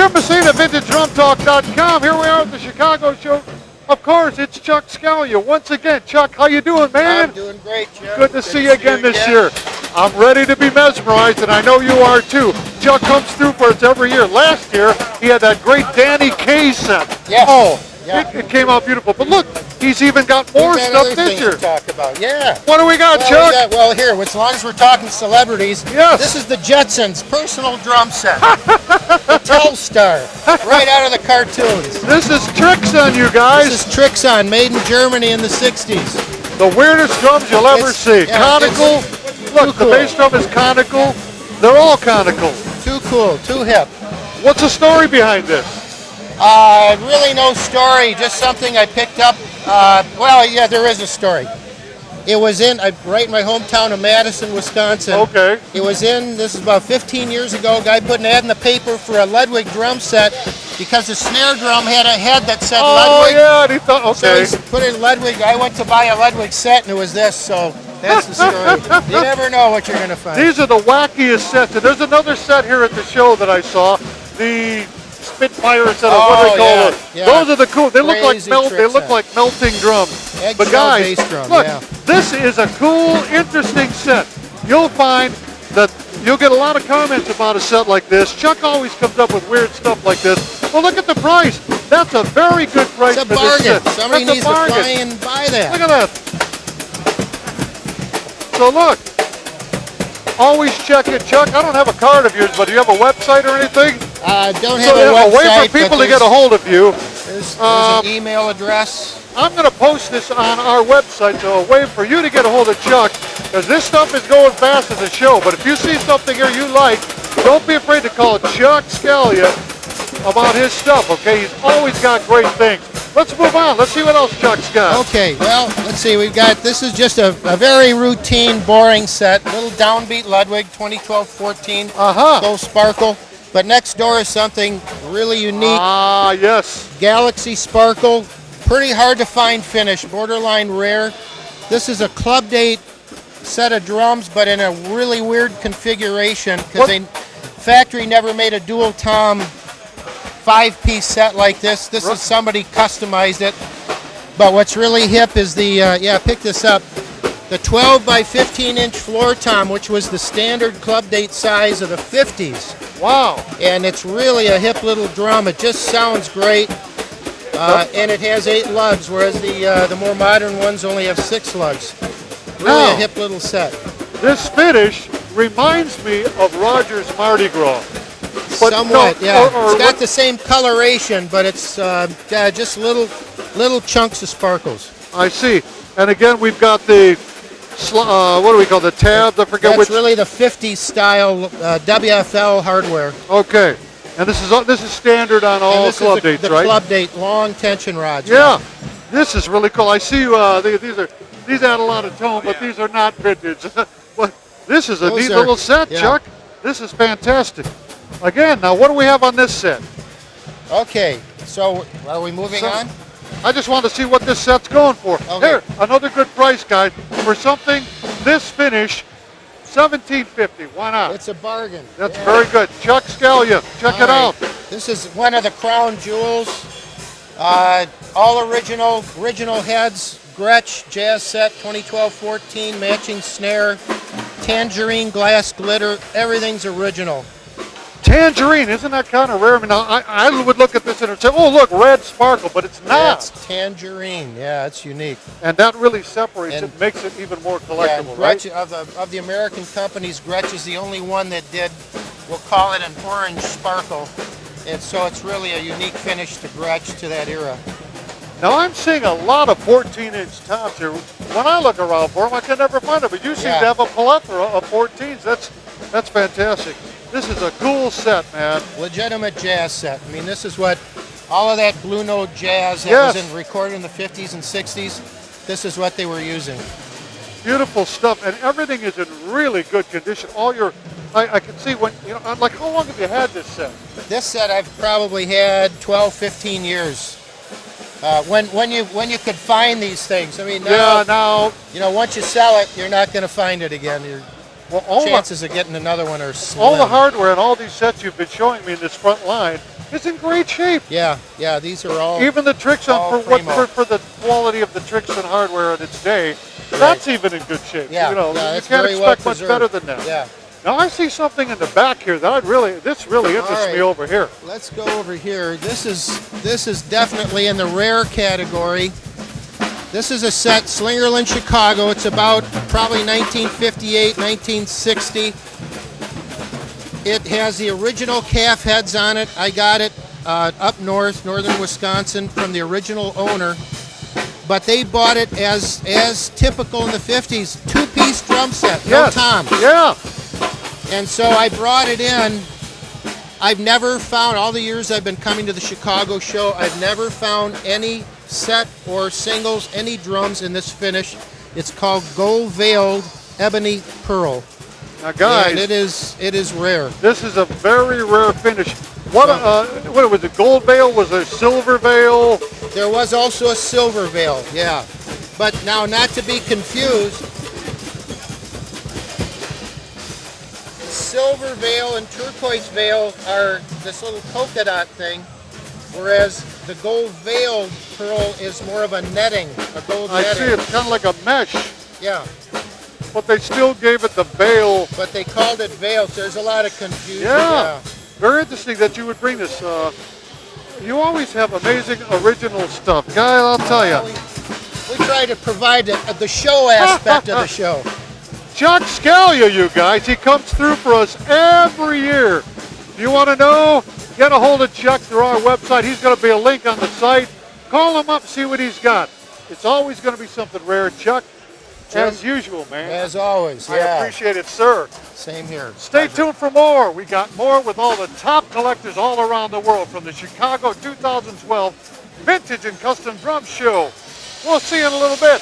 You're Messina, VintageDrumTalk.com. Here we are at the Chicago show. Of course, it's Chuck Scalia. Once again, Chuck, how you doing, man? I'm doing great, Chuck. Good to see you again this year. I'm ready to be mesmerized, and I know you are too. Chuck comes through for us every year. Last year, he had that great Danny Kaye set. Yes. Oh, yeah. it came out beautiful. But look, he's even got more stuff this year. To talk about. Yeah. What do we got, Chuck? Here, as long as we're talking celebrities, yes. This is the Jetsons' personal drum set. The Telstar, right out of the cartoons. This is Trixon, you guys. This is Trixon, made in Germany in the 60s. The weirdest drums you'll ever see. Yeah, conical. Look, the bass drum is conical. They're all conical. Too cool, too hip. What's the story behind this? Really no story, just something I picked up. Yeah, there is a story. It was right in my hometown of Madison, Wisconsin. Okay. This is about 15 years ago, a guy put an ad in the paper for a Ludwig drum set because the snare drum had a head that said Ludwig. Oh, yeah, and he thought, okay. So he put in Ludwig. I went to buy a Ludwig set, and it was this, so that's the story. You never know what you're going to find. These are the wackiest sets. And there's another set here at the show that I saw. The Spitfire set, or what do they call it? Yeah. Those are the cool. They look like They look like melting drums. Eggshell but guys, bass drum, look, yeah. this is a cool, interesting set. You'll find that you'll get a lot of comments about a set like this. Chuck always comes up with weird stuff like this. Well, look at the price. That's a very good price It's a for bargain. this set. Somebody That's needs a to bargain. fly and buy that. Look at that. So look, always check it, Chuck. I don't have a card of yours, but do you have a website or anything? Don't have a website. A way for people to get a hold of you. There's an email address. I'm going to post this on our website, so a way for you to get a hold of Chuck, because this stuff is going fast as a show. But if you see something here you like, don't be afraid to call Chuck Scalia about his stuff, okay? He's always got great things. Let's move on. Let's see what else Chuck's got. Okay, well, let's see. This is just a very routine, boring set. Little downbeat Ludwig, 2012-14. Go Sparkle. But next door is something really unique. Ah, yes. Galaxy Sparkle. Pretty hard to find finish, borderline rare. This is a club date set of drums, but in a really weird configuration because factory never made a dual tom 5-piece set like this. This is somebody customized it. But what's really hip is pick this up. The 12 by 15 inch floor tom, which was the standard club date size of the 50s. Wow. And it's really a hip little drum. It just sounds great. And it has 8 lugs, whereas the more modern ones only have 6 lugs. Really a hip little set. This finish reminds me of Roger's Mardi Gras. But somewhat, yeah. It's got the same coloration, but it's just little chunks of sparkles. I see. And again, we've got the, what do we call the tabs? I forget which. That's really the 50s style WFL hardware. Okay. And this is standard on all club dates, right? The club date long tension rods. Yeah. This is really cool. I see these add a lot of tone, but these are not vintage. But this is a neat little set, Chuck. This is fantastic. Again, now what do we have on this set? Okay, so are we moving on? I just want to see what this set's going for. Okay. Here, another good price, guys. For something this finish, $17.50. Why not? It's a bargain. That's very good. Chuck Scalia, check it out. This is one of the crown jewels. All original heads. Gretsch jazz set, 2012-14, matching snare, tangerine glass glitter. Everything's original. Tangerine, isn't that kind of rare? I mean, I would look at this and say, oh, look, red sparkle, but it's not. It's tangerine. Yeah, it's unique. And that really separates it, makes it even more collectible, Gretsch, right? Of the American companies, Gretsch is the only one that did, we'll call it an orange sparkle. And so it's really a unique finish to Gretsch to that era. Now, I'm seeing a lot of 14-inch tops here. When I look around for them, I can never find them. But you seem to have a plethora of 14s. That's fantastic. This is a cool set, man. Legitimate jazz set. I mean, this is what all of that Blue Note jazz that was recorded in the 50s and 60s, this is what they were using. Beautiful stuff, and everything is in really good condition. I can see when, like, how long have you had this set? This set I've probably had 12, 15 years. When you could find these things. I mean, now, once you sell it, you're not going to find it again. Chances of getting another one are slim. All the hardware and all these sets you've been showing me in this front line is in great shape. Yeah, yeah, these are all. Even the Trixon, all for the quality of the Trixon hardware in its day, that's even in good shape. Yeah, you know, yeah, you it's can't very expect well much better than preserved. that. Yeah. Now I see something in the back here that this really interests me over here. Let's go over here. This is definitely in the rare category. This is a set, Slingerland, Chicago. It's about probably 1958, 1960. It has the original calf heads on it. I got it up north, northern Wisconsin, from the original owner. But they bought it as typical in the 50s, two-piece drum set, no toms. Yeah. And so I brought it in. I've never found, all the years I've been coming to the Chicago show, I've never found any set or singles, any drums in this finish. It's called Gold Veiled Ebony Pearl. Now guys, and it is rare. This is a very rare finish. What was it? Gold veil? Was there silver veil? There was also a silver veil, yeah. But now, not to be confused, silver veil and turquoise veil are this little polka dot thing, whereas the gold veiled pearl is more of a netting, a gold netting. I see, it's kind of like a mesh. Yeah. But they still gave it the veil. But they called it veil, so there's a lot of confusion. Yeah. Very interesting that you would bring this. You always have amazing original stuff. Guy, I'll tell you. We try to provide the show aspect of the show. Chuck Scalia, you guys. He comes through for us every year. If you want to know, get a hold of Chuck through our website. He's going to be a link on the site. Call him up, see what he's got. It's always going to be something rare. Chuck, as usual, man. As always, yeah. I appreciate it, sir. Same here. Stay tuned for more. We got more with all the top collectors all around the world from the Chicago 2012 Vintage and Custom Drum Show. We'll see you in a little bit.